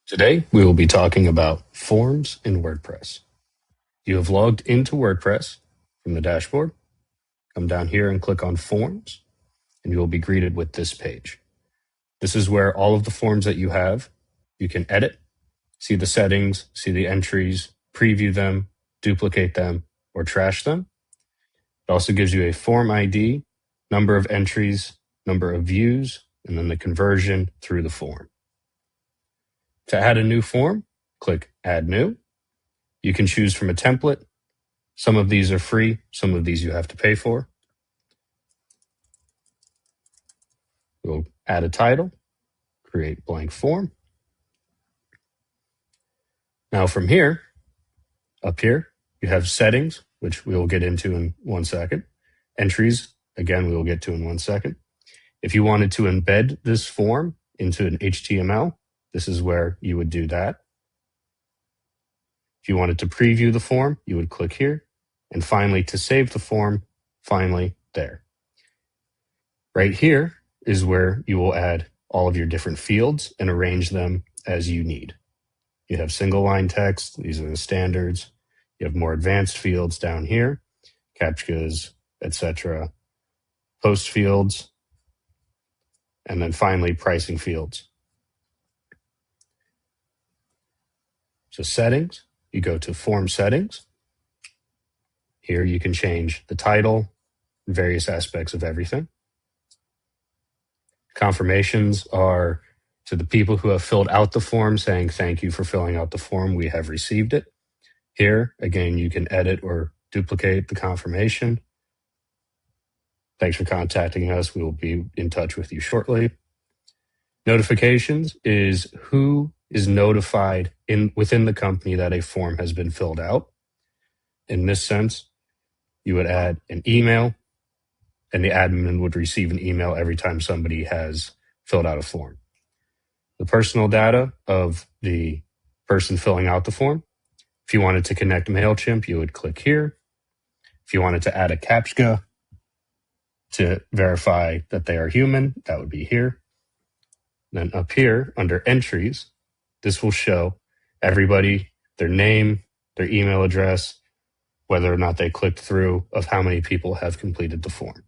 Today, we will be talking about forms in WordPress. You have logged into WordPress from the dashboard. Come down here and click on Forms, and you will be greeted with this page. This is where all of the forms that you have, you can edit, see the settings, see the entries, preview them, duplicate them, or trash them. It also gives you a form ID, number of entries, number of views, and then the conversion through the form. To add a new form, click Add New. You can choose from a template. Some of these are free, some of these you have to pay for. We'll add a title, create blank form. Now from here, up here, you have settings, which we will get into in 1 second. Entries, again, we will get to in 1 second. If you wanted to embed this form into an HTML, this is where you would do that. If you wanted to preview the form, you would click here. And finally, to save the form, finally there. Right here is where you will add all of your different fields and arrange them as you need. You have single line text. These are the standards. You have more advanced fields down here, CAPTCHAs, etc. Post fields, and then finally pricing fields. So settings, you go to form settings. Here you can change the title, various aspects of everything. Confirmations are to the people who have filled out the form saying, thank you for filling out the form, we have received it. Here, again, you can edit or duplicate the confirmation. Thanks for contacting us. We will be in touch with you shortly. Notifications is who is notified within the company that a form has been filled out. In this sense, you would add an email, and the admin would receive an email every time somebody has filled out a form. The personal data of the person filling out the form. If you wanted to connect Mailchimp, you would click here. If you wanted to add a CAPTCHA to verify that they are human, that would be here. Then up here under entries, this will show everybody, their name, their email address, whether or not they clicked through, of how many people have completed the form.